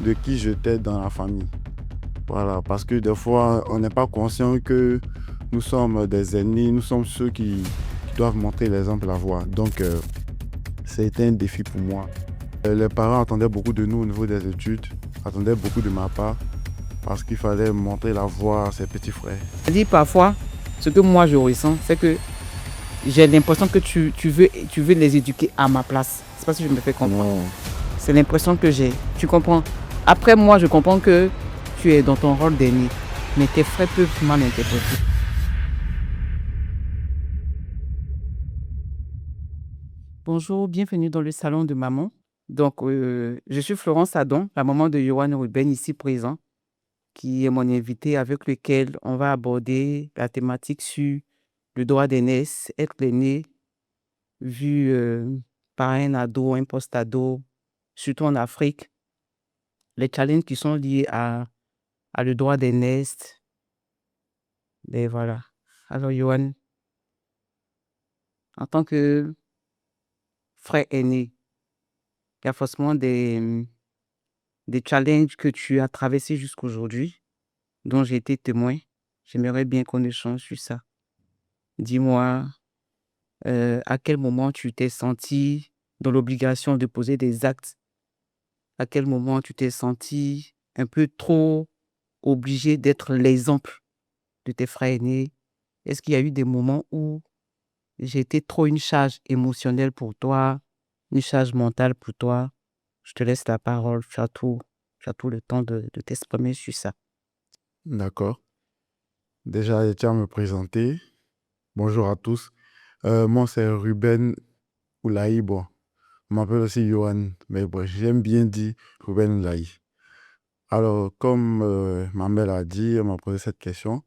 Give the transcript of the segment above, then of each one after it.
de qui j'étais dans la famille. Voilà, parce que des fois, on n'est pas conscient que nous sommes des ennemis, nous sommes ceux qui doivent montrer l'exemple, la voie. Donc, c'était un défi pour moi. Les parents attendaient beaucoup de nous au niveau des études, attendaient beaucoup de ma part, parce qu'il fallait montrer la voie à ses petits frères. Dit parfois, ce que moi je ressens, c'est que j'ai l'impression que tu veux les éduquer à ma place. C'est pas si je me fais comprendre. Non. C'est l'impression que j'ai. Tu comprends? Après, moi, je comprends que tu es dans ton rôle d'aîné, mais tes frères peuvent mal interpréter. Bonjour, bienvenue dans le salon de maman. Donc, je suis Florence Adon, la maman de Yohan Ruben ici présent, qui est mon invité avec lequel on va aborder la thématique sur le droit d'aînesse, être l'aîné vu par un ado, un post-ado, surtout en Afrique, les challenges qui sont liés à le droit d'aînesse. Et voilà. Alors, Yohan, en tant que frère aîné, il y a forcément des challenges que tu as traversés jusqu'aujourd'hui, dont j'ai été témoin. J'aimerais bien qu'on échange sur ça. Dis-moi, à quel moment tu t'es senti dans l'obligation de poser des actes? À quel moment tu t'es senti un peu trop obligé d'être l'exemple de tes frères aînés? Est-ce qu'il y a eu des moments où j'ai été trop une charge émotionnelle pour toi, une charge mentale pour toi? Je te laisse la parole, tu as tout le temps de t'exprimer sur ça. D'accord. Déjà, je tiens à me présenter. Bonjour à tous. Moi, c'est Ruben Oulaï. Bon, on m'appelle aussi Johan, mais bon, j'aime bien dire Ruben Oulaï. Alors, comme ma mère a dit, elle m'a posé cette question.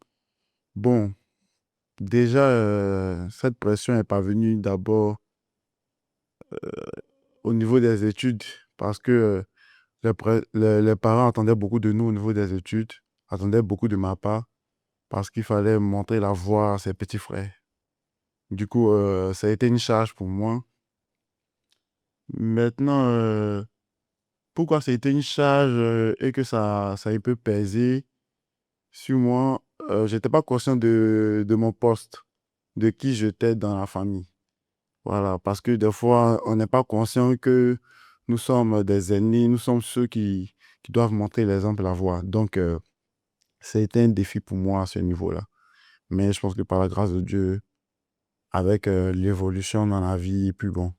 Bon, déjà, cette pression est pas venue d'abord au niveau des études, parce que les parents attendaient beaucoup de nous au niveau des études, attendaient beaucoup de ma part, parce qu'il fallait montrer la voie à ses petits frères. Du coup, ça a été une charge pour moi. Maintenant, pourquoi ça a été une charge et que ça a un peu pesé sur moi, j'étais pas conscient de mon poste, de qui j'étais dans la famille. Voilà, parce que des fois, on n'est pas conscient que nous sommes des ennemis, nous sommes ceux qui doivent montrer l'exemple, la voie. Donc, ça a été un défi pour moi à ce niveau-là. Mais je pense que par la grâce de Dieu, avec l'évolution dans la vie, et puis bon,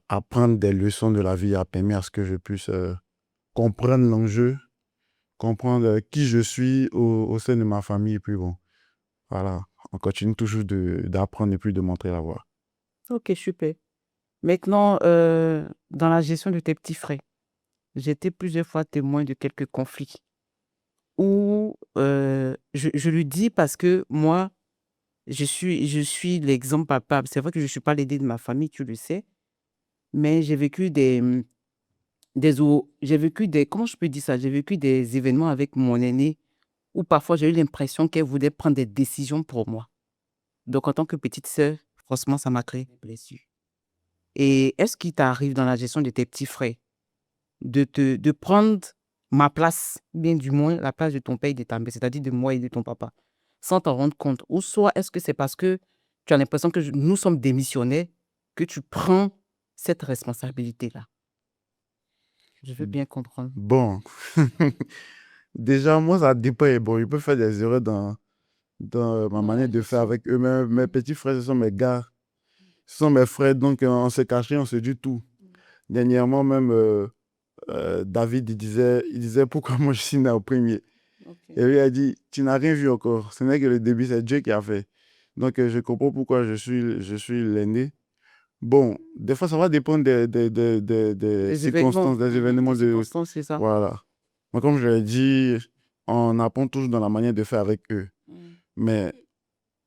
apprendre des leçons de la vie a permis à ce que je puisse comprendre l'enjeu, comprendre qui je suis au sein de ma famille, et puis bon, voilà, on continue toujours d'apprendre et puis de montrer la voie. Ok, super. Maintenant, dans la gestion de tes petits frères, j'ai été plusieurs fois témoin de quelques conflits où je le dis parce que moi, je suis l'exemple palpable. C'est vrai que je ne suis pas l'aîné de ma famille, tu le sais, mais j'ai vécu j'ai vécu comment je peux dire ça? J'ai vécu des événements avec mon aîné où parfois j'ai eu l'impression qu'elle voulait prendre des décisions pour moi. Donc, en tant que petite sœur, franchement, ça m'a créé des blessures. Et est-ce qu'il t'arrive dans la gestion de tes petits frères de prendre ma place, bien du moins la place de ton père et de ta mère, c'est-à-dire de moi et de ton papa, sans t'en rendre compte? Ou soit est-ce que c'est parce que tu as l'impression que nous sommes démissionnaires que tu prends cette responsabilité-là? Je veux bien comprendre. Bon, déjà, moi, ça dépend. Et bon, je peux faire des erreurs dans ma manière de faire avec eux. Mes petits frères, ce sont mes gars, ce sont mes frères. Donc, on se cachait, on se dit tout. Dernièrement, même, David, il disait pourquoi moi je suis né au premier. Ok. Et lui a dit, tu n'as rien vu encore. Ce n'est que le début, c'est Dieu qui a fait. Donc, je comprends pourquoi je suis l'aîné. Bon, des fois, ça va dépendre des Les événements, circonstances, des événements des circonstances, c'est ça? Voilà. Moi, comme je l'ai dit, on apprend toujours dans la manière de faire avec eux. Mm. Mais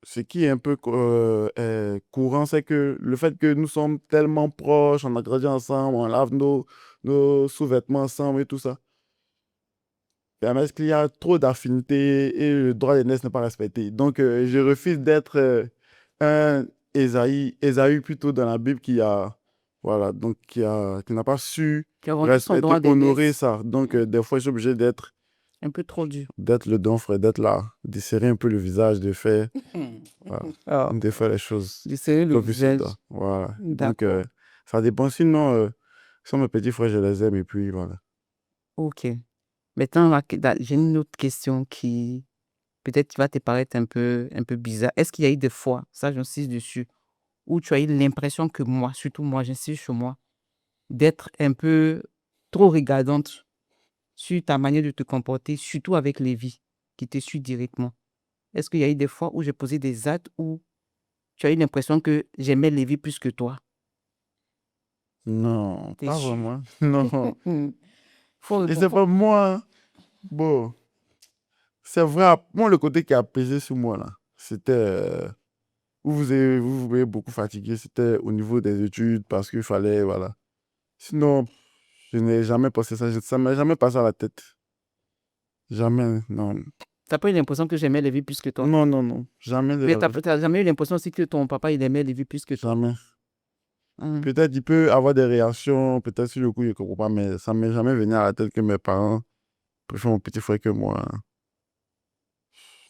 ce qui est un peu courant, c'est que le fait que nous sommes tellement proches, on a grandi ensemble, on lave nos sous-vêtements ensemble et tout ça, permet qu'il y a trop d'affinités et le droit d'aînesse n'est pas respecté. Donc, je refuse d'être un Ésaü plutôt dans la Bible qui a, Voilà, donc qui n'a pas su Qui a vendu son respecter, droit honorer d'aînesse. ça. Donc, des fois, je suis obligé Un peu trop dur. d'être le don frère, d'être là, de serrer un peu le visage, voilà, Ah, de faire les choses de serrer le comme il se visage. doit. Voilà. Donc, D'accord. ça dépend. Sinon, sont mes petits frères, je les aime et puis voilà. Ok. Maintenant, j'ai une autre question qui peut-être va te paraître un peu bizarre. Est-ce qu'il y a eu des fois, ça j'insiste dessus, où tu as eu l'impression que moi, surtout moi, j'insiste sur moi, d'être un peu trop regardante sur ta manière de te comporter, surtout avec les vies qui te suivent directement? Est-ce qu'il y a eu des fois où j'ai posé des actes où tu as eu l'impression que j'aimais les vies plus que toi? Non, T'es pas sûr? vraiment. Non. Faut Et répondre. c'est pas moi, hein. Bon, c'est vrai, moi, le côté qui a pesé sur moi, là, c'était, vous m'avez beaucoup fatigué, c'était au niveau des études parce qu'il fallait, voilà. Sinon, je n'ai jamais pensé ça, ça m'est jamais passé à la tête. Jamais, non. T'as pas eu l'impression que j'aimais les vies plus que toi? Non, non, non, jamais de Mais la vie. t'as jamais eu l'impression aussi que ton papa, il aimait les vies plus que toi? Jamais. Hum. Peut-être il peut avoir des réactions, peut-être sur le coup, il ne comprend pas, mais ça ne m'est jamais venu à la tête que mes parents préfèrent mon petit frère que moi.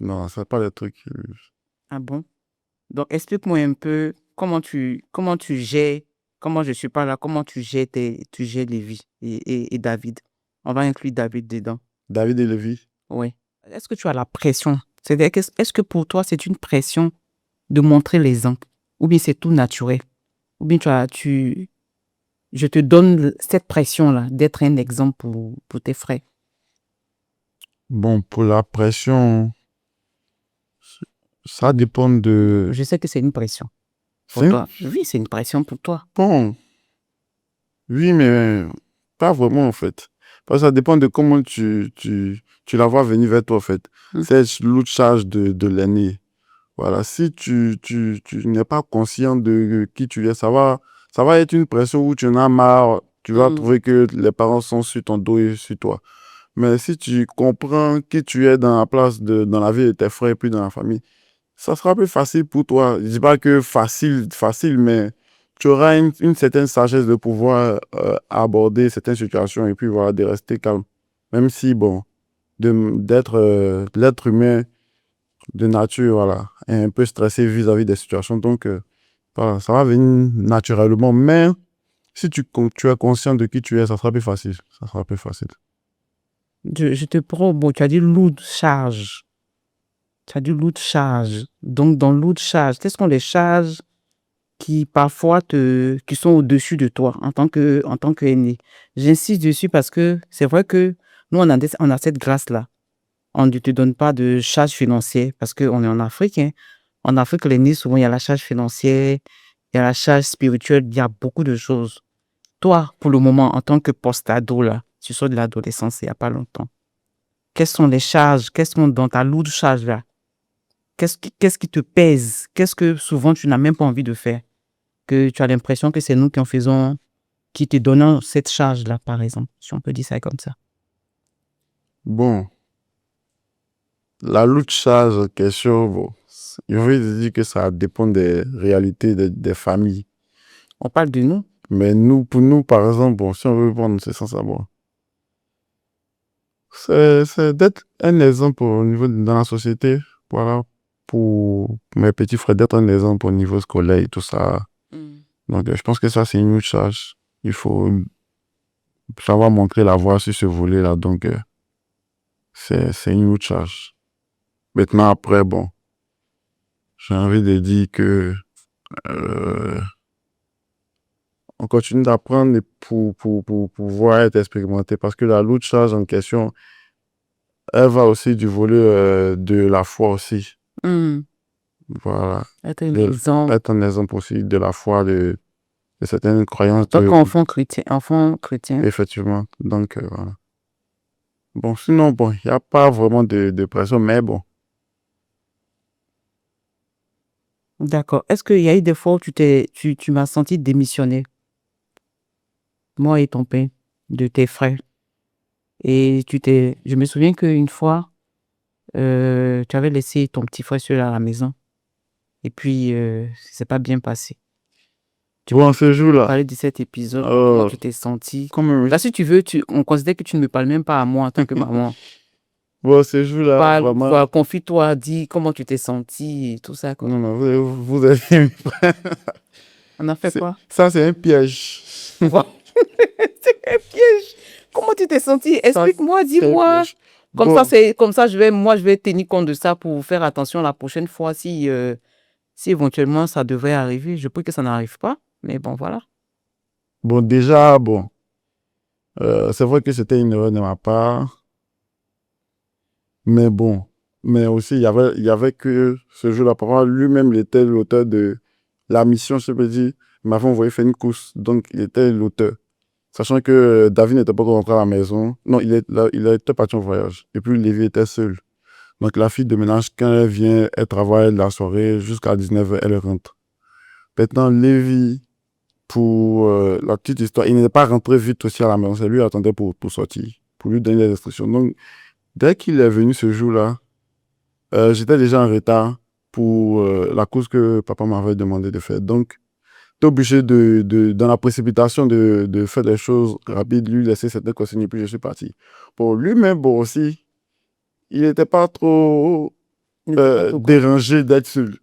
Non, ce n'est pas le truc. Ah bon? Donc, explique-moi un peu comment tu gères, comment je suis pas là, comment tu gères les vies et David. On va inclure David dedans. David et Lévi. Oui. Est-ce que tu as la pression? C'est-à-dire, est-ce que pour toi, c'est une pression de montrer l'exemple? Ou bien c'est tout naturel? Ou bien je te donne cette pression-là d'être un exemple pour tes frères? Bon, pour la pression, ça dépend de... Je sais que c'est une pression pour C'est toi. Oui, c'est une pression pour toi. bon, oui, mais pas vraiment en fait. Parce que ça dépend de comment tu la vois venir vers toi en fait. Hum, C'est l'autre charge de l'aîné. Voilà, si tu n'es pas conscient de qui tu es, ça va être une pression où tu en as marre, tu vas hum, trouver que les parents sont sur ton dos et sur toi. Mais si tu comprends qui tu es dans la place dans la vie de tes frères et puis dans la famille, ça sera plus facile pour toi. Je dis pas que facile, mais tu auras une certaine sagesse de pouvoir aborder certaines situations et puis voilà, de rester calme. Même si, bon, d'être l'être humain de nature, voilà, est un peu stressé vis-à-vis des situations. Donc, voilà, ça va venir naturellement. Mais si tu es conscient de qui tu es, ça sera plus facile. Ça sera plus facile. je te prends, bon, tu as dit lourd charge. Tu as dit lourd charge. Donc, dans lourd charge, quelles sont les charges qui parfois qui sont au-dessus de toi en tant qu'aîné? J'insiste dessus parce que c'est vrai que nous, on a cette grâce-là. On ne te donne pas de charge financière parce qu'on est en Afrique, hein. En Afrique, l'aîné, souvent, il y a la charge financière, il y a la charge spirituelle, il y a beaucoup de choses. Toi, pour le moment, en tant que post-ado, là, tu sors de l'adolescence il n'y a pas longtemps. Quelles sont les charges? Quelles sont dans ta lourde charge là? Qu'est-ce qui te pèse? Qu'est-ce que souvent tu n'as même pas envie de faire? Que tu as l'impression que c'est nous qui te donnons cette charge-là, par exemple, si on peut dire ça comme ça. Bon, la lutte charge en question, bon, je veux dire que ça dépend des réalités des familles. On parle de nous. Mais nous, pour nous, par exemple, bon, si on veut prendre ce sens, bon, c'est d'être un exemple au niveau dans la société, voilà, pour mes petits frères, d'être un exemple au niveau scolaire et tout ça. Mm. Donc, je pense que ça, c'est une autre charge. Il faut savoir montrer la voie sur ce volet-là. Donc, c'est une autre charge. Maintenant, après, bon, j'ai envie de dire que euh, on continue d'apprendre pour pouvoir être expérimenté parce que la lourde charge en question, elle va aussi du volet de la foi aussi. Mm. Voilà. Être un De- exemple. Être un exemple aussi de la foi, de certaines croyances, Toi, comme enfant chrétien, effectivement. Donc, voilà. Bon, sinon, bon, il n'y a pas vraiment de pression, mais bon. d'accord. Est-ce qu'il y a eu des fois où tu m'as senti démissionner, moi et ton père, de tes frères? Et je me souviens qu'une fois, tu avais laissé ton petit frère seul à la maison. Et puis, c'est pas bien passé. Bon, ce jour-là. Parler de cet épisode, comment Oh, tu t'es senti. comme Là, si tu veux, on considère que tu ne me parles même pas à moi en tant que maman. bon, ce jour-là, Parle, vraiment. confie-toi, dis comment tu t'es senti et tout ça, quoi. Non, non, vous avez. On a fait quoi? Ça, c'est un piège. C'est un piège. Comment tu t'es senti? Explique-moi, C'est un dis-moi. piège. Bon, Comme ça, je vais tenir compte de ça pour faire attention la prochaine fois si éventuellement ça devrait arriver. Je prie que ça n'arrive pas, mais bon, voilà. bon, déjà, bon. C'est vrai que c'était une erreur de ma part. Mais bon. Mais aussi, il y avait que ce jour-là. Papa lui-même, il était l'auteur de la mission, je peux dire. Il m'avait envoyé faire une course. Donc, il était l'auteur. Sachant que David n'était pas encore rentré à la maison. Non, il était parti en voyage. Et puis, Lévi était seul. Donc, la fille de ménage, quand elle vient, elle travaille la soirée jusqu'à 19h, elle rentre. Maintenant, Lévi, pour la petite histoire, il n'était pas rentré vite aussi à la maison. C'est lui qui attendait pour sortir, pour lui donner les instructions. Donc, dès qu'il est venu ce jour-là, j'étais déjà en retard pour la course que papa m'avait demandé de faire. Donc, j'étais obligé dans la précipitation de faire des choses rapides, lui laisser certaines consignes, puis je suis parti. Pour lui-même, bon aussi, il n'était pas trop dérangé d'être seul.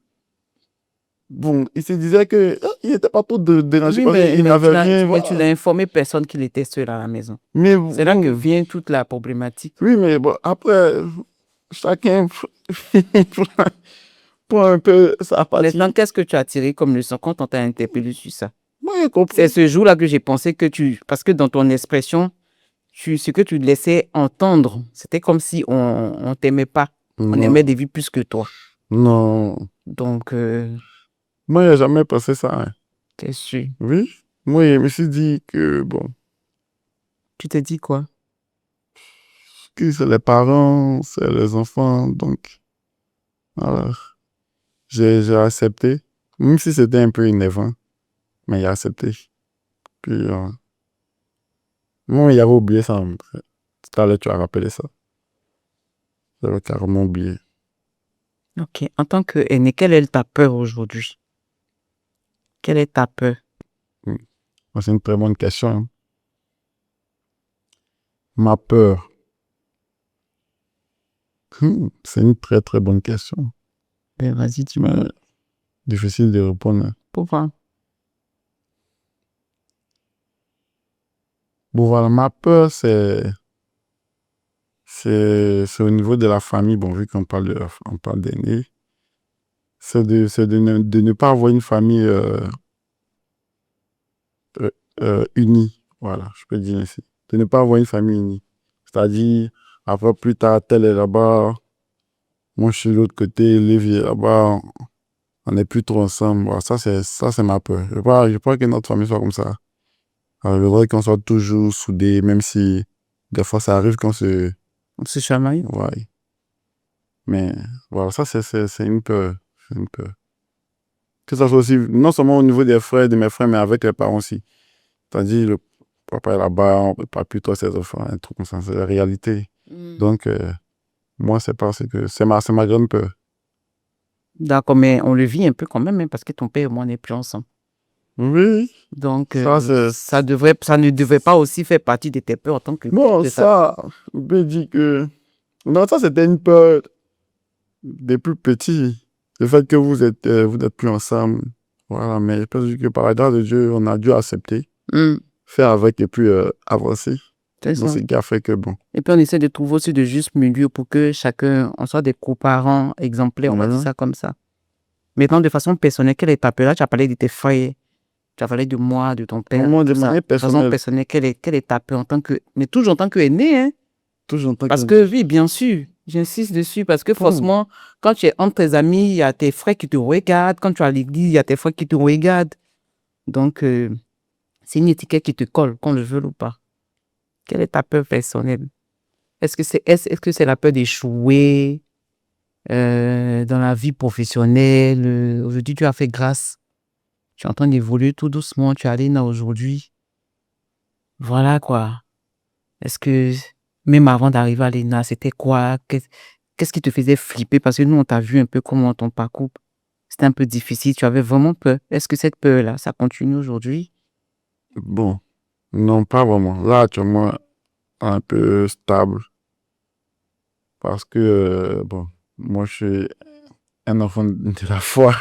Bon, il se disait que il n'était pas trop dérangé Oui, parce qu'il n'avait rien. mais tu n'as informé personne qu'il était seul à la maison. Mais C'est là que bon, vient toute la problématique. oui, mais bon, après, chacun prend un peu sa partie. Maintenant, qu'est-ce que tu as tiré comme leçon quand on t'a interpellé sur ça? Moi, j'ai compris. C'est ce jour-là que j'ai pensé que parce que dans ton expression, ce que tu laissais entendre, c'était comme si on t'aimait pas. On Non, aimait David plus que toi. non. Donc, Moi, j'ai jamais pensé ça, hein. t'es sûr. Oui. Moi, je me suis dit que, bon, Tu te dis quoi? que c'est les parents, c'est les enfants, donc, voilà. J'ai accepté, même si c'était un peu énervant, mais j'ai accepté. Puis, moi, il avait oublié ça. Tout à l'heure, tu as rappelé ça. J'avais carrément oublié. Ok. En tant qu'aîné, quelle est ta peur aujourd'hui? Quelle est ta peur? Hmm. C'est une très bonne question, hein. Ma peur. C'est une très, très bonne question. Ben, vas-y, Mais dis-moi. difficile de répondre. Pourquoi? Bon, voilà, ma peur, c'est au niveau de la famille. Bon, vu qu'on parle on parle d'aînés, c'est de ne pas avoir une famille unie. Voilà, je peux dire ainsi. De ne pas avoir une famille unie. C'est-à-dire, après, plus tard, tel est là-bas, moi, je suis de l'autre côté, Lévi est là-bas, on n'est plus trop ensemble. Voilà, ça, c'est ma peur. Je veux pas que notre famille soit comme ça. Alors, je voudrais qu'on soit toujours soudés, même si des fois, ça arrive qu'on se... On se chamaille? Ouais. Mais voilà, ça, c'est une peur. C'est une peur. Que ça soit aussi, non seulement au niveau des frères, de mes frères, mais avec les parents aussi. C'est-à-dire, le papa est là-bas, on ne peut pas plus toi ses enfants, un truc comme ça. C'est la réalité. Donc, moi, c'est parce que c'est ma grande peur. D'accord, mais on le vit un peu quand même, hein, parce que ton père et moi n'est plus ensemble. Oui, Donc, ça, c'est... ça ne devrait pas aussi faire partie de tes peurs en tant que Bon, de ça, je peux dire que... Non, ça, c'était une peur des plus petits. Le fait que vous n'êtes plus ensemble. Voilà, mais je pense que par la grâce de Dieu, on a dû accepter, faire avec et puis avancer. C'est Donc, ça. c'est ce qui a fait que bon. Et puis, on essaie de trouver aussi de juste milieu pour que chacun, on soit des coparents exemplaires, on va dire ça comme ça. Maintenant, de façon personnelle, quelle est ta peur? Là, tu as parlé de tes frères, tu as parlé de moi, de ton père. Moi, de tout ça. manière De façon personnelle, personnelle, quelle est ta peur en tant que... Mais toujours en tant qu'aîné, hein? toujours en tant Parce que... que oui, bien sûr, j'insiste dessus parce que forcément, quand tu es entre tes amis, il y a tes frères qui te regardent. Quand tu es à l'église, il y a tes frères qui te regardent. Donc, c'est une étiquette qui te colle, qu'on le veuille ou pas. Quelle est ta peur personnelle? Est-ce que c'est la peur d'échouer dans la vie professionnelle? Aujourd'hui, tu as fait grâce. Tu es en train d'évoluer tout doucement. Tu es allé là aujourd'hui. Voilà quoi. Est-ce que même avant d'arriver à l'ENA, c'était quoi? Qu'est-ce qui te faisait flipper? Parce que nous, on t'a vu un peu comment ton parcours c'était un peu difficile, tu avais vraiment peur. Est-ce que cette peur-là, ça continue aujourd'hui? Bon, non, pas vraiment. Là, actuellement, un peu stable parce que, bon, moi, je suis un enfant de la foi.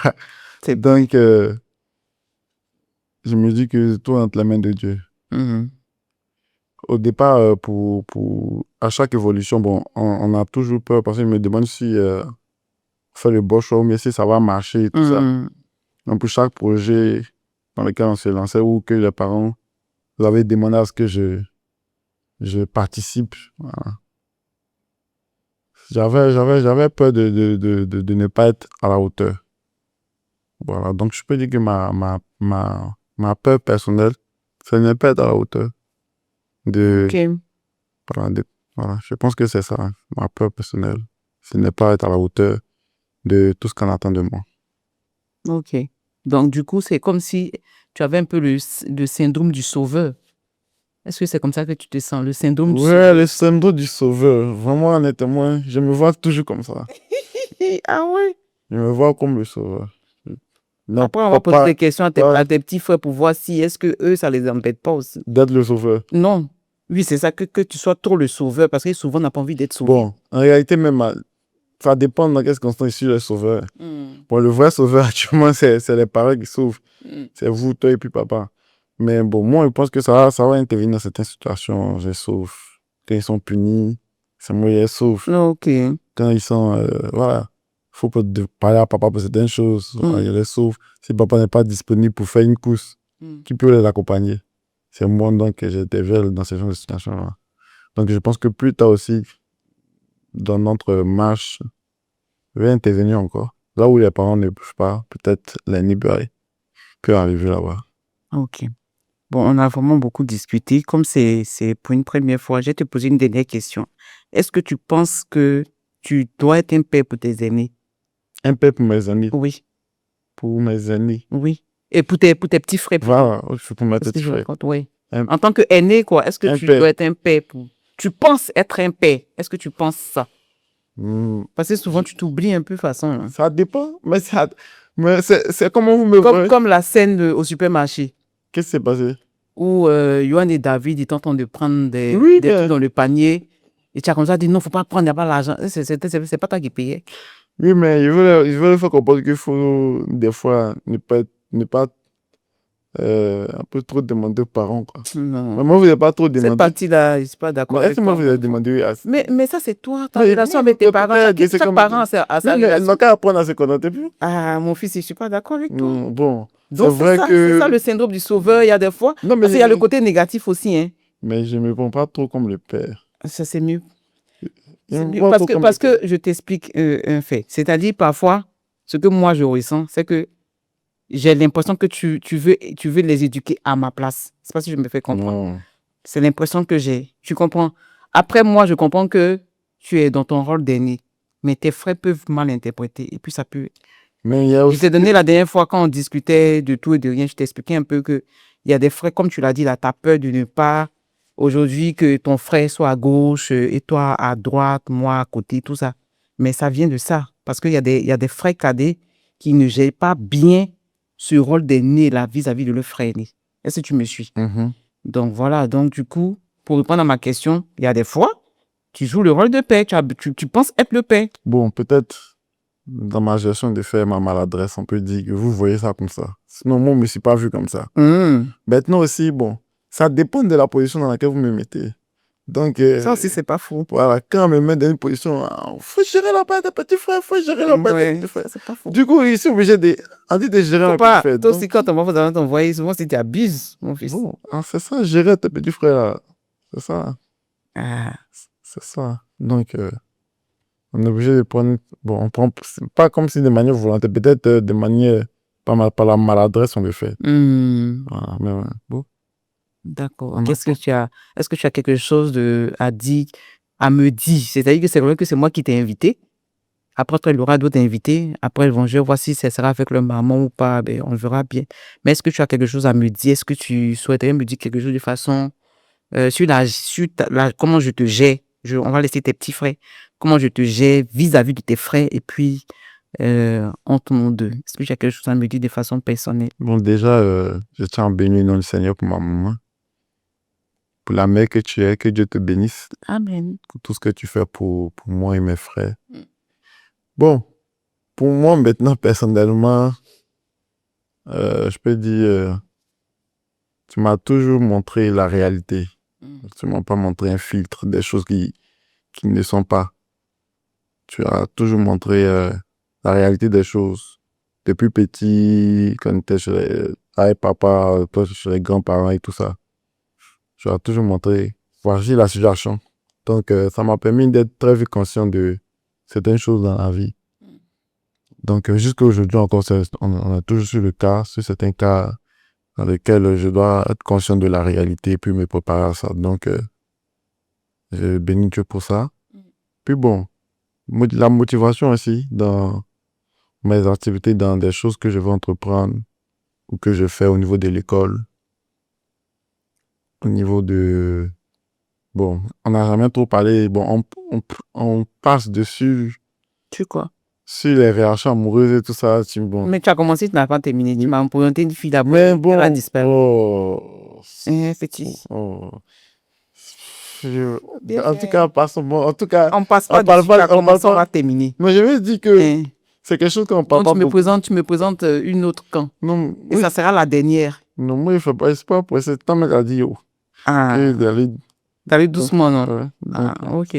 C'est- Donc, je me dis que tout est entre les mains de Dieu. Mhm. Au départ, à chaque évolution, bon, on a toujours peur parce que je me demande si on fait le bon choix ou bien si ça va marcher et tout ça. Mhm. Donc, pour chaque projet dans lequel on se lançait ou que les parents nous avaient demandé à ce que je participe, voilà. J'avais peur de ne pas être à la hauteur. Voilà. Donc, je peux dire que ma peur personnelle, c'est de ne pas être à la hauteur. De, Ok. voilà, voilà. Je pense que c'est ça, hein, ma peur personnelle. C'est de ne pas être à la hauteur de tout ce qu'on attend de moi. Ok. Donc, du coup, c'est comme si tu avais un peu le syndrome du sauveur. Est-ce que c'est comme ça que tu te sens, le syndrome du Ouais, sauveur? le syndrome du sauveur. Vraiment, honnêtement, je me vois toujours comme ça. Ah ouais? Je me vois comme le sauveur. Non, Après, on va poser des questions pas à tes petits frères pour voir si est-ce que eux, ça les embête pas aussi. d'être le sauveur. Non. Oui, c'est ça, que tu sois trop le sauveur, parce que souvent, on n'a pas envie d'être sauvé. Bon, en réalité, même, ça dépend dans quelle circonstance je suis le sauveur. Mm. Bon, le vrai sauveur, actuellement, c'est les parents qui sauvent. Mm. C'est vous, toi et puis papa. Mais bon, moi, je pense que ça va intervenir dans certaines situations. Je sauve. Quand ils sont punis, c'est moi qui les sauve. Ok. Quand ils sont, voilà, faut pas parler à papa pour certaines choses. Voilà, je les sauve. Si papa n'est pas disponible pour faire une course, Mm. qui peut les accompagner? C'est moi donc que j'interviens dans ces genre de situations-là. Donc je pense que plus tard aussi, dans notre marche, je vais intervenir encore. Là où les parents ne peuvent pas, peut-être l'aîné peut arriver là-bas. Ok. Bon, on a vraiment beaucoup discuté. Comme c'est pour une première fois, je vais te poser une dernière question. Est-ce que tu penses que tu dois être un père pour tes aînés? Un peu pour mes amis. Oui, Pour mes amis. oui. Et pour tes petits frères plutôt. Voilà, je suis pour mes C'est ce que petits je frères. raconte, oui. Un, En tant qu'aîné, quoi, est-ce que un tu père. dois être un père pour... Tu penses être un père? Est-ce que tu penses ça? Hmm, Parce que souvent, tu t'oublies un peu façon. Hein. ça dépend, mais c'est comment vous me voyez. Comme la scène au supermarché Qu'est-ce qui s'est passé? où Johan et David, ils tentent de prendre Oui, des trucs dans le panier. Et tu as comme ça dit, non, faut pas prendre, il n'y a pas l'argent. C'est pas toi qui payais. oui, mais je veux leur faire comprendre qu'il faut, des fois, ne pas un peu trop demander aux parents, quoi. Non. Mais moi, vous n'avez pas trop Cette demandé. partie-là, je suis pas Mais d'accord est-ce avec que moi, toi. vous avez demandé, oui, Mais ça, c'est toi, ta mais relation oui, avec tes mais parents. peut-être, c'est Chaque comme... parent a sa Oui, mais ils relation. n'ont qu'à apprendre à se connaître plus. Ah, mon fils, je suis pas d'accord avec toi. Bon, c'est Donc, vrai c'est ça que... le syndrome du sauveur. Il y a des fois, Non, parce qu'il y a le côté négatif aussi. Hein. mais je ne me prends pas trop comme le père. Ça, c'est mieux. Je C'est me mieux prends trop comme le parce père. que je t'explique un fait. C'est-à-dire, parfois, ce que moi, je ressens, c'est que j'ai l'impression que tu veux les éduquer à ma place. C'est pas si je me fais comprendre. Non. C'est l'impression que j'ai. Tu comprends? Après, moi, je comprends que tu es dans ton rôle d'aîné. Mais tes frères peuvent mal interpréter. Et puis, ça peut... Mais il y a Je aussi... t'ai donné la dernière fois quand on discutait de tout et de rien, je t'expliquais un peu que il y a des frères, comme tu l'as dit, là, tu as peur de ne pas, aujourd'hui, que ton frère soit à gauche et toi à droite, moi à côté, tout ça. Mais ça vient de ça. Parce qu'il y a des frères cadets qui ne gèrent pas bien ce rôle d'aîné là vis-à-vis de leur frère aîné. Est-ce que tu me suis? Mhm. Donc voilà, donc du coup, pour répondre à ma question, il y a des fois, tu joues le rôle de père, tu penses être le père. Bon, peut-être, dans ma gestion de faire ma maladresse, on peut dire que vous voyez ça comme ça. Sinon, moi, je ne me suis pas vu comme ça. Maintenant aussi, bon, ça dépend de la position dans laquelle vous me mettez. Donc, Ça aussi, c'est pas faux. voilà, quand on me met dans une position, faut gérer la part des petits frères, faut gérer la part des Ouais, petits frères. c'est pas faux. Du coup, je suis obligé on dit de gérer Faut un petit pas, frère. toi Donc, aussi, quand on va t'envoyer, souvent, si tu abuses, mon fils. bon, c'est ça, gérer tes petits frères là. C'est ça, Ah, c'est ça. Donc, on est obligé de prendre, bon, on prend, c'est pas comme si de manière volontaire, peut-être de manière, par la maladresse, on le fait. Voilà, mais ouais, bon. d'accord. On Est-ce que apprend. tu as quelque chose à dire, à me dire? C'est-à-dire que c'est vrai que c'est moi qui t'ai invité. Après, toi, il y aura d'autres invités. Après, ils vont jouer, voir si ça sera avec le maman ou pas. Ben, on verra bien. Mais est-ce que tu as quelque chose à me dire? Est-ce que tu souhaiterais me dire quelque chose de façon comment je te gère? On va laisser tes petits frères. Comment je te gère vis-à-vis de tes frères et puis en ton nom d'eux. Est-ce que tu as quelque chose à me dire de façon personnelle? Bon, déjà, je tiens à bénir le nom du Seigneur pour ma maman, pour la mère que tu es, que Dieu te bénisse Amen. pour tout ce que tu fais pour moi et mes frères. Bon, pour moi, maintenant, personnellement, je peux dire, tu m'as toujours montré la réalité. Tu ne m'as pas montré un filtre, des choses qui ne sont pas. Tu as toujours montré la réalité des choses. Depuis petit, quand tu étais avec papa, toi, chez les grands-parents et tout ça, tu as toujours montré, voici la situation. Donc, ça m'a permis d'être très vite conscient de certaines choses dans la vie. Donc, jusqu'à aujourd'hui encore, on a toujours sur le cas, sur certains cas dans lesquels je dois être conscient de la réalité et puis me préparer à ça. Donc, je bénis Dieu pour ça. Puis bon, la motivation aussi dans mes activités, dans des choses que je veux entreprendre ou que je fais au niveau de l'école, au niveau de... Bon, on n'a jamais trop parlé, bon, on passe dessus Tu quoi? sur les réactions amoureuses et tout ça. Bon. Mais tu as commencé, tu n'as pas terminé. Tu m'as présenté une fille d'abord. Mais bon, Elle a disparu. oh, Petit. oh. Bien En fait. tout cas, passons. Bon, en tout cas, On passe on pas parle dessus, pas, tu as commencé, on va terminer. mais je veux dire que c'est quelque chose qu'on parle Donc, pas tu beaucoup. me présentes une autre quand. Non, Et ça sera la dernière. non, moi, il faut pas, c'est pas pour essayer. Tant mec a dit, oh, Ah, que d'aller. d'aller doucement, non? Ouais, donc, Ah, ok.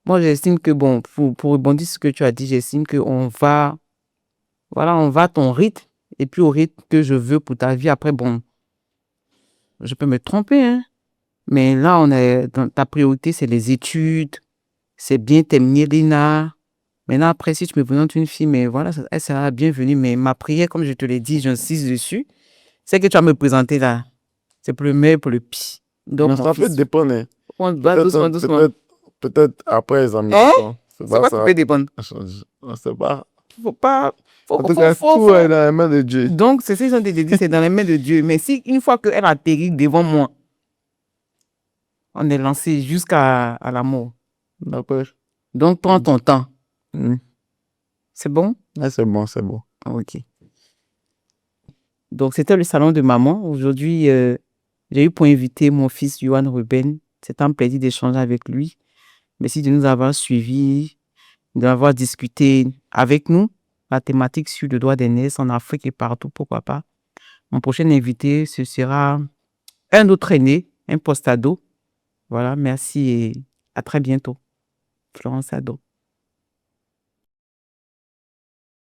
Moi, j'estime que, bon, pour rebondir sur ce que tu as dit, j'estime qu'on va, voilà, on va à ton rythme et puis au rythme que je veux pour ta vie. Après, bon, je peux me tromper, hein. Mais là, on est dans ta priorité, c'est les études, c'est bien terminer l'INA. Maintenant, après, si tu me présentes une fille, mais voilà, elle sera bienvenue. Mais ma prière, comme je te l'ai dit, j'insiste dessus, c'est que tu vas me présenter là. C'est pour le meilleur, pour le pire. Donc, mais ça peut dépendre. Hein. on va doucement, doucement. Peut-être après les amis. Hein? C'est C'est quoi qui peut dépendre? On sait pas. Faut pas. En tout cas, tout est dans les mains de Dieu. Donc, c'est ça que je dit, c'est dans les mains de Dieu. Mais si une fois qu'elle atterrit devant moi, on est lancé jusqu'à la mort. D'accord. Donc, prends ton temps. C'est bon? Ah, c'est bon, c'est bon. Ok. Donc, c'était le salon de maman. Aujourd'hui, j'ai eu pour inviter mon fils, Johan Ruben. C'est un plaisir d'échanger avec lui. Merci de nous avoir suivis, d'avoir discuté avec nous la thématique sur le droit des naisses en Afrique et partout, pourquoi pas. Mon prochain invité, ce sera un autre aîné, un postado. Voilà, merci et à très bientôt. Florence Ado.